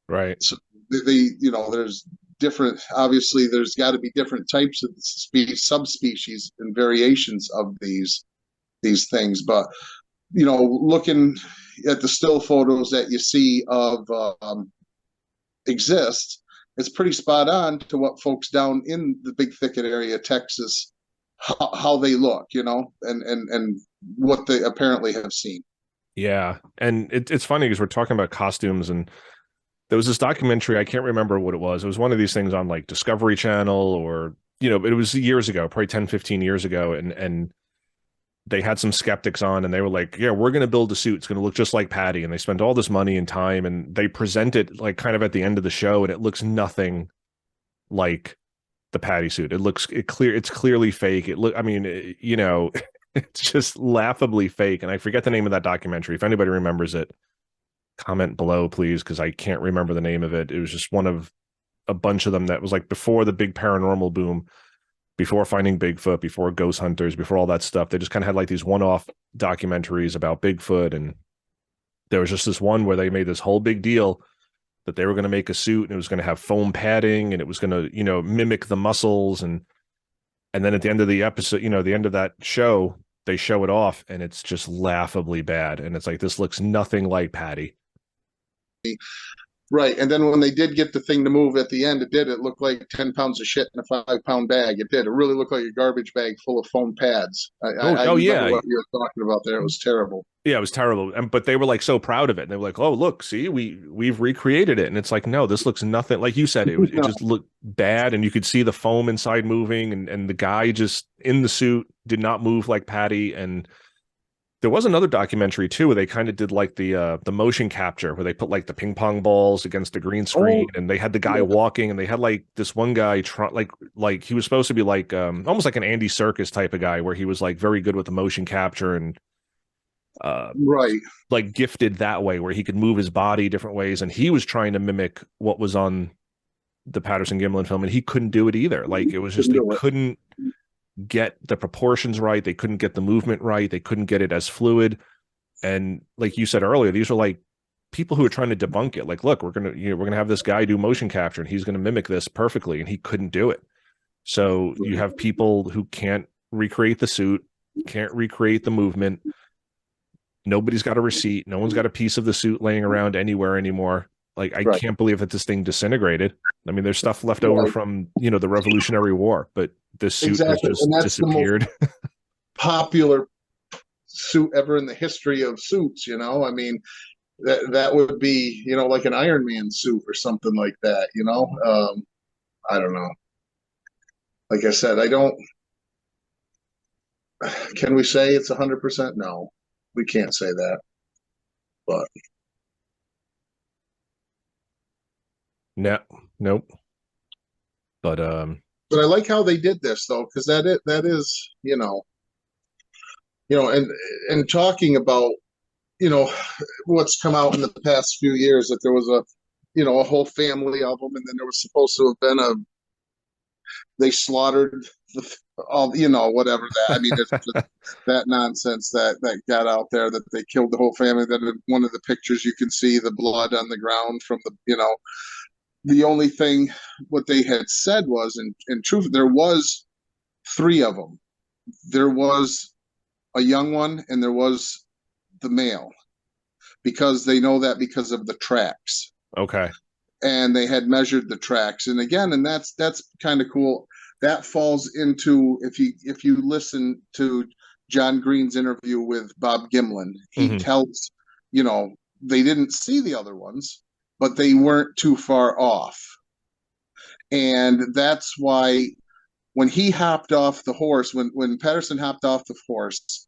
Right. So there's different. Obviously, there's got to be different types of subspecies and variations of these things. But looking at the still photos that you see of Exist, it's pretty spot on to what folks down in the big thicket area of Texas, how they look, and what they apparently have seen. Yeah. And it's funny because we're talking about costumes, and there was this documentary, I can't remember what it was. It was one of these things on like Discovery Channel, or, it was years ago, probably 10, 15 years ago. And they had some skeptics on, and they were like, yeah, we're going to build a suit. It's going to look just like Patty. And they spent all this money and time, and they present it like kind of at the end of the show, and it looks nothing like the Patty suit. It's clearly fake. I mean, it's just laughably fake. And I forget the name of that documentary. If anybody remembers it, comment below, please, because I can't remember the name of it. It was just one of a bunch of them that was like before the big paranormal boom, before Finding Bigfoot, before Ghost Hunters, before all that stuff. They just kind of had like these one-off documentaries about Bigfoot. And there was just this one where they made this whole big deal that they were going to make a suit and it was going to have foam padding and it was going to, mimic the muscles. And then at the end of the episode, the end of that show, they show it off and it's just laughably bad. And it's like, this looks nothing like Patty. Right. And then when they did get the thing to move at the end, it looked like 10 pounds of shit in a 5-pound bag. It did. It really looked like a garbage bag full of foam pads. I remember yeah. what you were talking about there. It was terrible. Yeah, it was terrible. But they were like so proud of it. And they were like, oh, look, see, we've recreated it. And it's like, no, this looks nothing like you said. It just looked bad. And you could see the foam inside moving. And the guy just in the suit did not move like Patty. And there was another documentary too where they kind of did like the motion capture where they put like the ping pong balls against the green screen and they had the guy walking and they had like this one guy like he was supposed to be like almost like an Andy Serkis type of guy where he was like very good with the motion capture and right, like gifted that way where he could move his body different ways and he was trying to mimic what was on the Patterson-Gimlin film and he couldn't do it either. Like it was just they couldn't get the proportions right. They couldn't get the movement right. They couldn't get it as fluid. And like you said earlier, these are like people who are trying to debunk it. Like, look, we're gonna have this guy do motion capture and he's gonna mimic this perfectly, and he couldn't do it. So you have people who can't recreate the suit, can't recreate the movement. Nobody's got a receipt. No one's got a piece of the suit laying around anywhere anymore. Like, I can't believe that this thing disintegrated. I mean, there's stuff left over from, the Revolutionary War, but this suit has just disappeared. The most popular suit ever in the history of suits, I mean, that would be, like an Iron Man suit or something like that, I don't know. Like I said, can we say it's 100%? No, we can't say that, but. No, nope. But I like how they did this though, because that is, and talking about, what's come out in the past few years, that there was a whole family of them, and then there was supposed to have been they slaughtered all, whatever that. I mean, it's just that nonsense that got out there that they killed the whole family. Then in one of the pictures, you can see the blood on the ground from the only thing what they had said was, in truth, there was 3 of them. There was a young one and there was the male, because they know that because of the tracks. Okay. And they had measured the tracks. And again, and that's kind of cool. That falls into, if you listen to John Green's interview with Bob Gimlin, he tells, they didn't see the other ones, but they weren't too far off. And that's why when he hopped off the horse, when Patterson hopped off the horse,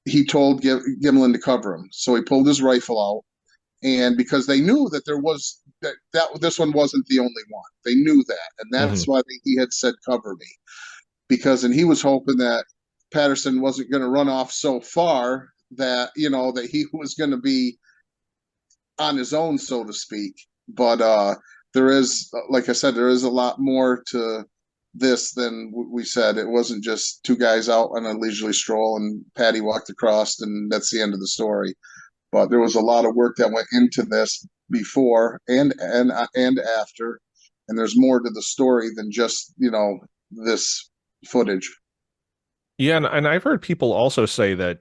he told Gimlin to cover him. So he pulled his rifle out, and because they knew that there was that this one wasn't the only one. They knew that, and that's why he had said, cover me, and he was hoping that Patterson wasn't going to run off so far that that he was going to be on his own, so to speak. But there is, like I said, there is a lot more to this than we said. It wasn't just 2 guys out on a leisurely stroll and Patty walked across and that's the end of the story. But there was a lot of work that went into this before and after, and there's more to the story than just this footage. Yeah, and I've heard people also say that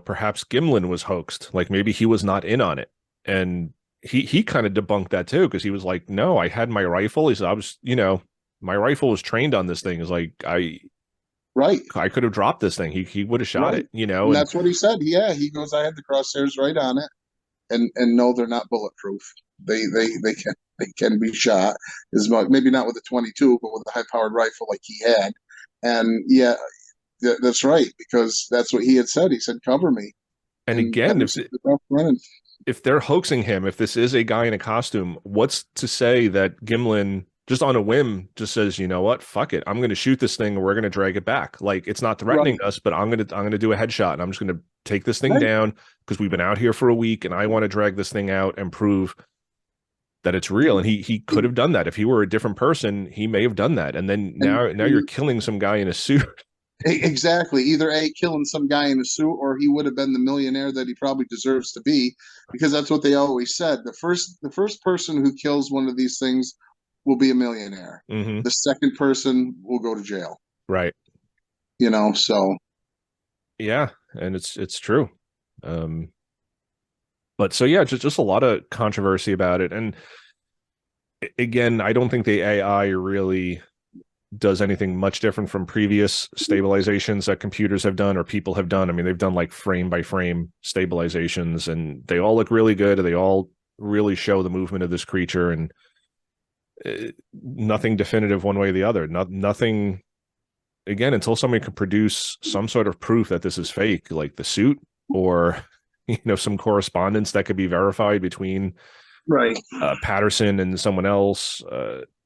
perhaps Gimlin was hoaxed, like maybe he was not in on it. And he kind of debunked that too, because he was like, no, I had my rifle. He said, I was, my rifle was trained on this thing. Is like, I could have dropped this thing. He would have shot it, And that's what he said. Yeah, he goes, I had the crosshairs right on it, and no, they're not bulletproof. They can be shot as much, maybe not with a 22, but with a high powered rifle like he had. And yeah, that's right, because that's what he had said. He said, cover me. And again, if they're hoaxing him, if this is a guy in a costume, what's to say that Gimlin just on a whim just says, you know what, fuck it, I'm going to shoot this thing and we're going to drag it back. Like, it's not threatening Right. us, but I'm going to do a headshot and I'm just going to take this thing Right. down because we've been out here for a week and I want to drag this thing out and prove that it's real. And he could have done that. If he were a different person, he may have done that. And then And now you're killing some guy in a suit. exactly. Either A, killing some guy in a suit, or he would have been the millionaire that he probably deserves to be, because that's what they always said. The first person who kills one of these things will be a millionaire. Mm-hmm. The second person will go to jail. Right. So Yeah, and it's true. But so yeah, just a lot of controversy about it. And again, I don't think the AI really does anything much different from previous stabilizations that computers have done or people have done. I mean, they've done like frame by frame stabilizations and they all look really good. They all really show the movement of this creature, and nothing definitive one way or the other. Nothing, again, until somebody can produce some sort of proof that this is fake, like the suit, or some correspondence that could be verified between right. Patterson and someone else.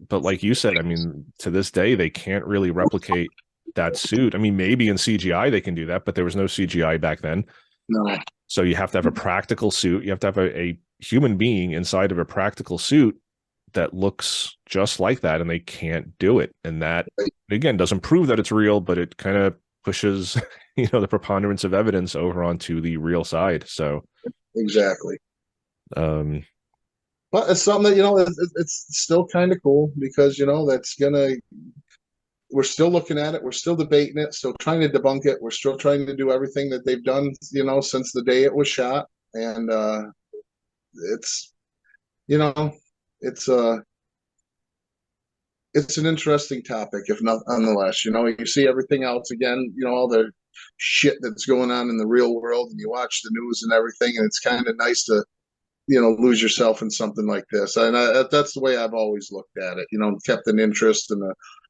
But like you said, I mean, to this day, they can't really replicate that suit. I mean, maybe in CGI they can do that, but there was no CGI back then. No. So you have to have a practical suit. You have to have a human being inside of a practical suit that looks just like that, and they can't do it. And that, again, doesn't prove that it's real, but it kind of pushes, the preponderance of evidence over onto the real side. So Exactly. But it's something that it's still kind of cool, because we're still looking at it, we're still debating it, still trying to debunk it, we're still trying to do everything that they've done, since the day it was shot. And it's you know it's it's an interesting topic, if not nonetheless. You see everything else again, all the shit that's going on in the real world, and you watch the news and everything, and it's kind of nice to lose yourself in something like this. And that's the way I've always looked at it. Kept an interest and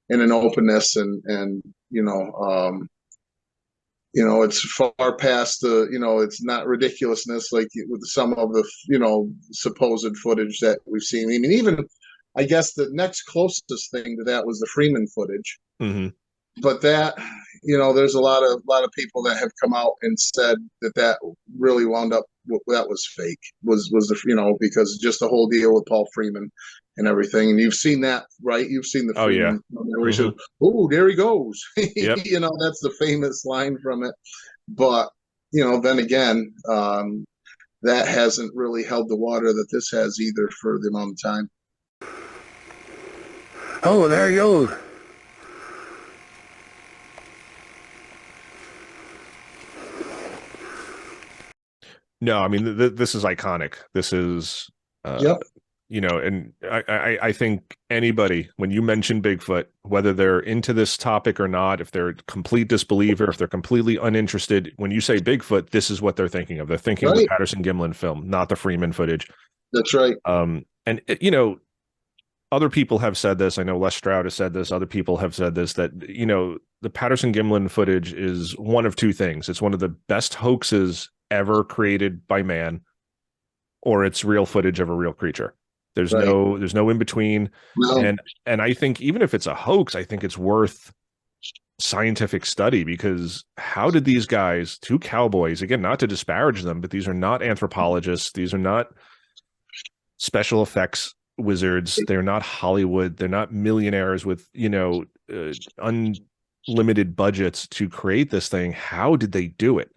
an openness, and it's far past it's not ridiculousness like with some of the supposed footage that we've seen. I mean, even I guess the next closest thing to that was the Freeman footage. mm-hmm. But that, there's a lot of people that have come out and said that really wound up, that was fake, was the because just the whole deal with Paul Freeman and everything. And you've seen that, right? You've seen the Freeman, where he says, "Oh, there he goes." Yep. That's the famous line from it. But then again, that hasn't really held the water that this has either, for the amount of time. Oh, there he goes. No, I mean, this is iconic. This is, Yep. And I think anybody, when you mention Bigfoot, whether they're into this topic or not, if they're a complete disbeliever, if they're completely uninterested, when you say Bigfoot, this is what they're thinking of. They're thinking of the Patterson-Gimlin film, not the Freeman footage. That's right. And other people have said this. I know Les Stroud has said this. Other people have said this, that, the Patterson-Gimlin footage is one of two things. It's one of the best hoaxes ever created by man, or it's real footage of a real creature. There's no in between. No. And I think even if it's a hoax, I think it's worth scientific study, because how did these guys, two cowboys, again, not to disparage them, but these are not anthropologists. These are not special effects wizards. They're not Hollywood. They're not millionaires with, unlimited budgets to create this thing. How did they do it?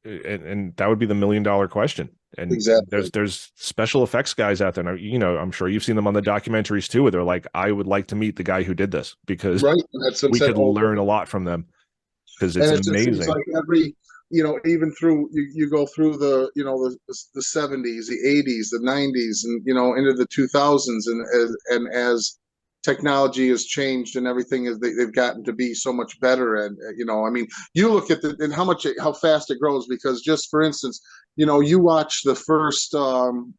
And that would be the $1 million question. And exactly. there's special effects guys out there. I'm sure you've seen them on the documentaries too, where they're like, I would like to meet the guy who did this, because we could learn a lot from them, because it's amazing. It's like every, even through, you go through the 70s, the 80s, the 90s, and, into the 2000s. And as technology has changed and everything, is they've gotten to be so much better. And I mean, you look at and how fast it grows, because just for instance, you watch the first the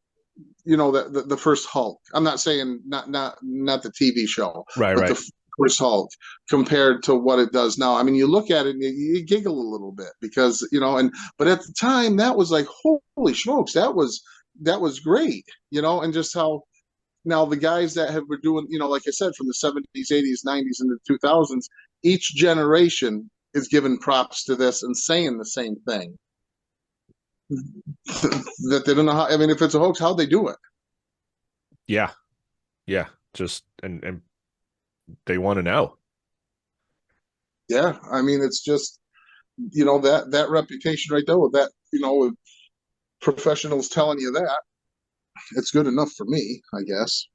first Hulk. I'm not saying not the TV show, right. The first Hulk compared to what it does now. I mean, you look at it and you giggle a little bit, because but at the time that was like, holy smokes, that was great, and just how Now the guys that have been doing, like I said, from the 70s, 80s, 90s, and the 2000s, each generation is giving props to this and saying the same thing. That they don't know how. I mean, if it's a hoax, how'd they do it? Yeah. Yeah. Just and they want to know. Yeah, I mean, it's just that reputation right there with that, with professionals telling you that, it's good enough for me, I guess.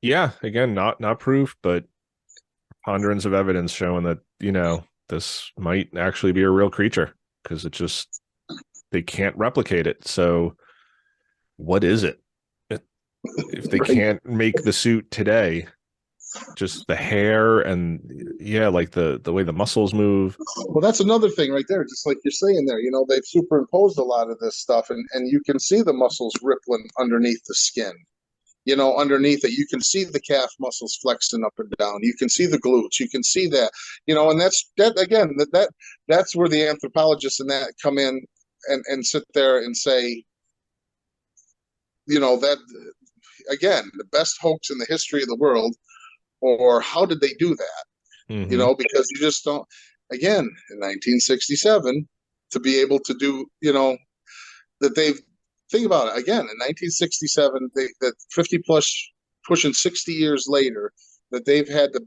Yeah, again, not proof, but ponderance of evidence showing that, this might actually be a real creature because they can't replicate it. So what is it? If they Right. can't make the suit today, just the hair and like the way the muscles move. Well, that's another thing right there. Just like you're saying there, they've superimposed a lot of this stuff, and you can see the muscles rippling underneath the skin. Underneath it, you can see the calf muscles flexing up and down. You can see the glutes. You can see that, and that again, that's where the anthropologists and that come in and sit there and say, that again, the best hoax in the history of the world, or how did they do that? Mm-hmm. Because you just don't, again, in 1967, to be able to do, that they've, think about it, again, in 1967, that 50 plus, pushing 60 years later, that they've had the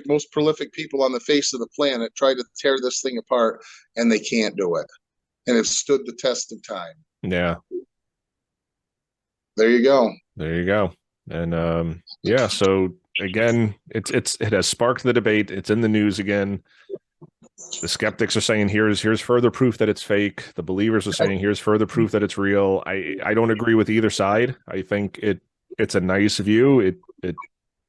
most prolific people on the face of the planet try to tear this thing apart, and they can't do it. And it stood the test of time. Yeah. There you go. There you go. And so again, it has sparked the debate. It's in the news again. The skeptics are saying here's further proof that it's fake. The believers are saying here's further proof that it's real. I don't agree with either side. I think it's a nice view. It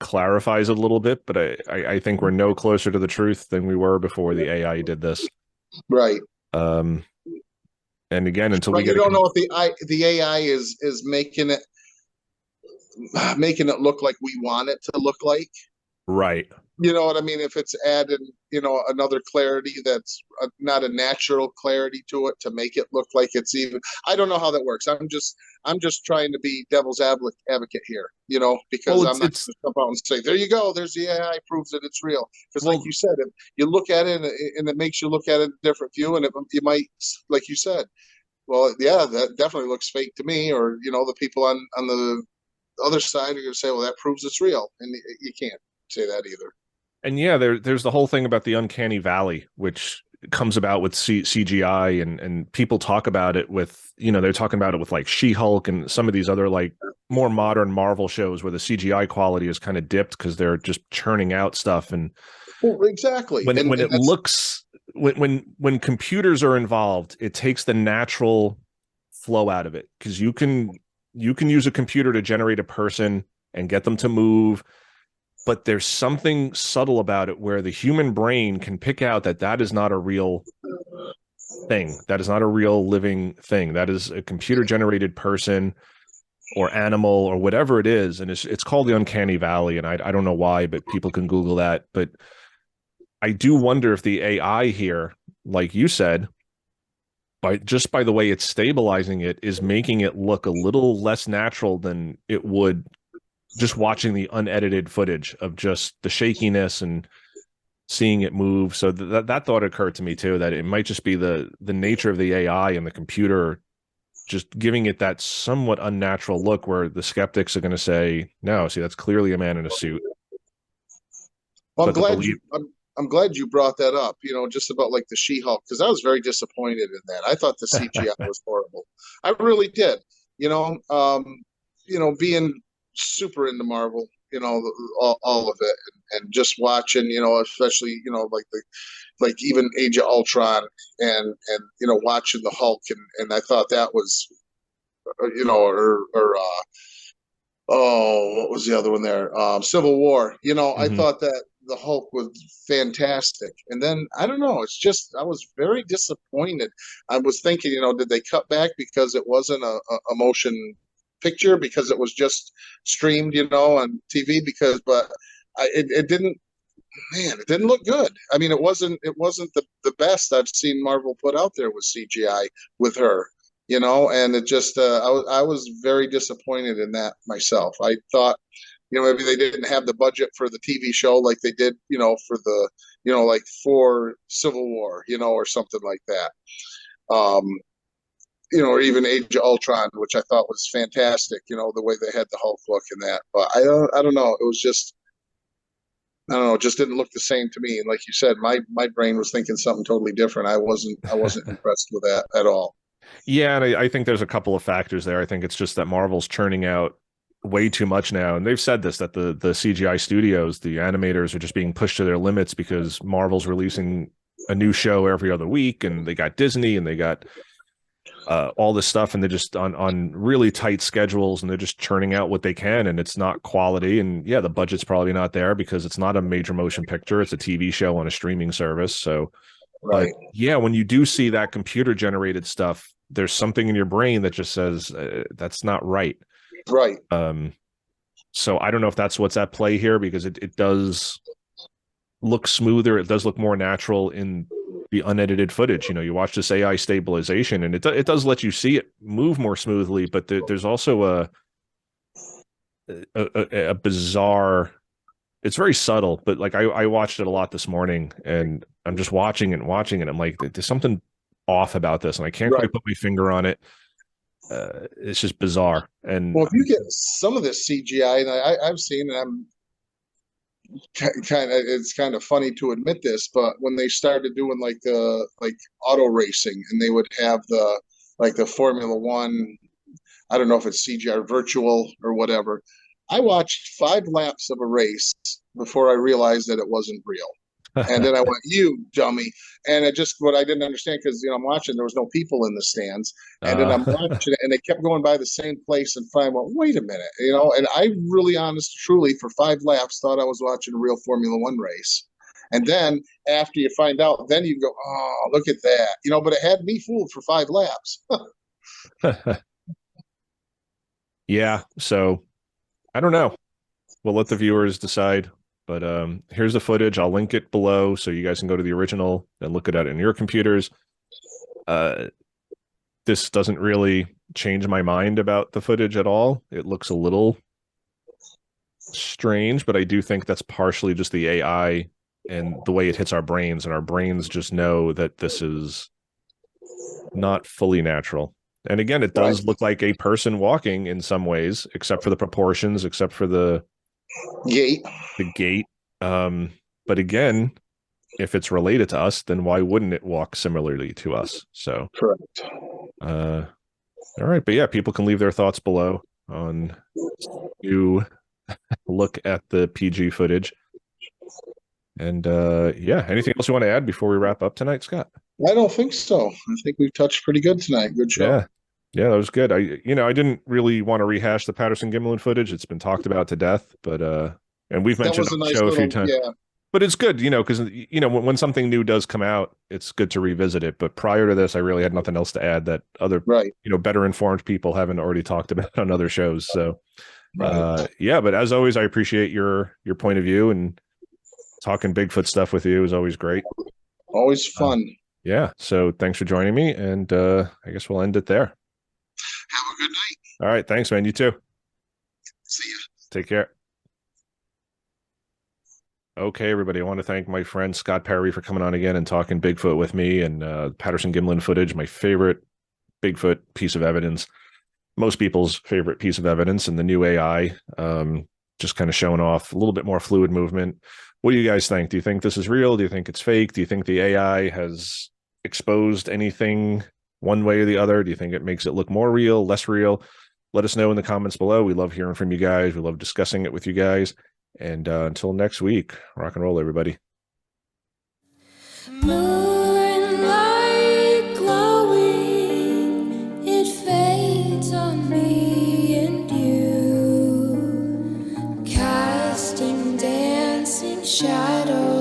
clarifies it a little bit, but I think we're no closer to the truth than we were before the AI did this. Right. And again, until we you don't know if the AI is making it look like we want it to look like. Right. You know what I mean? If it's added, another clarity that's not a natural clarity to it to make it look like it's even. I don't know how that works. I'm just trying to be devil's advocate here, because I'm not going to jump out and say, there you go, there's the AI proves that it's real. Because like you said, if you look at it and it makes you look at it a different view, and you might, like you said, well, yeah, that definitely looks fake to me, or the people on the other side are going to say, well, that proves it's real, and you can't say that either. And yeah, there's the whole thing about the uncanny valley, which comes about with CGI, and people talk about it with, they're talking about it with like She-Hulk and some of these other like more modern Marvel shows where the CGI quality is kind of dipped because they're just churning out stuff. And exactly when it looks, when computers are involved, it takes the natural flow out of it, because you can use a computer to generate a person and get them to move. But there's something subtle about it where the human brain can pick out that is not a real thing. That is not a real living thing. That is a computer generated person or animal or whatever it is. And it's called the uncanny valley. And I don't know why, but people can Google that. But I do wonder if the AI here, like you said, by the way it's stabilizing it, is making it look a little less natural than it would just watching the unedited footage of just the shakiness and seeing it move. So that thought occurred to me too, that it might just be the nature of the AI and the computer just giving it that somewhat unnatural look where the skeptics are going to say, no, see, that's clearly a man in a suit. Well, I'm glad you brought that up, just about like the She-Hulk, because I was very disappointed in that. I thought the CGI was horrible. I really did. Being super into Marvel, all of it, and just watching, especially, like even Age of Ultron, and watching the Hulk, and I thought that was, what was the other one there? Civil War. I thought that the Hulk was fantastic, and then I don't know. It's just I was very disappointed. I was thinking, did they cut back because it wasn't a motion picture, because it was just streamed, on TV? But it didn't. Man, it didn't look good. I mean, it wasn't the best I've seen Marvel put out there with CGI with her. and it just I was very disappointed in that myself. I thought, maybe they didn't have the budget for the TV show like they did, for the, like for Civil War, or something like that. Um, or even Age of Ultron, which I thought was fantastic, the way they had the Hulk look in that. But I don't know. It was just, I don't know, it just didn't look the same to me. And like you said, my brain was thinking something totally different. I wasn't impressed with that at all. Yeah, and I think there's a couple of factors there. I think it's just that Marvel's churning out way too much now, and they've said this, that the CGI studios, the animators, are just being pushed to their limits because Marvel's releasing a new show every other week, and they got Disney, and they got all this stuff, and they're just on really tight schedules, and they're just churning out what they can, and it's not quality. And yeah, the budget's probably not there because it's not a major motion picture; it's a TV show on a streaming service. So, but Right. yeah, when you do see that computer generated stuff, there's something in your brain that just says that's not right. Right. So I don't know if that's what's at play here, because it does look smoother. It does look more natural in the unedited footage. You watch this AI stabilization, and it does let you see it move more smoothly, but there's also a bizarre. It's very subtle, but like I watched it a lot this morning, and I'm just watching it and watching it. I'm like, there's something off about this, and I can't Right. quite put my finger on it. It's just bizarre. And Well, if you get some of this CGI, and I've seen, and I'm kind of, it's kind of funny to admit this, but when they started doing like the auto racing, and they would have the Formula One, I don't know if it's CGI or virtual or whatever. I watched 5 laps of a race before I realized that it wasn't real. And then I went, "You dummy!" And it just, what I didn't understand, because I'm watching, there was no people in the stands, and then I'm watching it, and they kept going by the same place, and finally, well, wait a minute, And I really, honest, truly, for 5 laps, thought I was watching a real Formula One race. And then after you find out, then you go, "Oh, look at that!" But it had me fooled for 5 laps. Yeah, so I don't know. We'll let the viewers decide. But here's the footage. I'll link it below so you guys can go to the original and look at it in your computers. This doesn't really change my mind about the footage at all. It looks a little strange, but I do think that's partially just the AI and the way it hits our brains, and our brains just know that this is not fully natural. And again, it does Right. look like a person walking in some ways, except for the proportions, except for the Gate. gait. But again, if it's related to us, then why wouldn't it walk similarly to us? So, Correct. all right. But yeah, people can leave their thoughts below on you look at the PG footage. And yeah, anything else you want to add before we wrap up tonight, Scott? I don't think so. I think we've touched pretty good tonight. Good show. Yeah. Yeah, that was good. I didn't really want to rehash the Patterson-Gimlin footage. It's been talked about to death, but and we've That mentioned was on a the nice show a few little, times. yeah. But it's good, because when something new does come out, it's good to revisit it. But prior to this, I really had nothing else to add that other, Right. better informed people haven't already talked about on other shows. So, Right. yeah. But as always, I appreciate your point of view, and talking Bigfoot stuff with you is always great. Always fun. Yeah. So thanks for joining me, and I guess we'll end it there. Have a good night. All right. Thanks, man. You too. See ya. Take care. Okay, everybody. I want to thank my friend Scott Perry for coming on again and talking Bigfoot with me, and Patterson-Gimlin footage, my favorite Bigfoot piece of evidence, most people's favorite piece of evidence, and the new AI, just kind of showing off a little bit more fluid movement. What do you guys think? Do you think this is real? Do you think it's fake? Do you think the AI has exposed anything one way or the other? Do you think it makes it look more real, less real? Let us know in the comments below. We love hearing from you guys. We love discussing it with you guys. And until next week, rock and roll, everybody. Moonlight glowing, it fades on me and you, casting dancing shadows.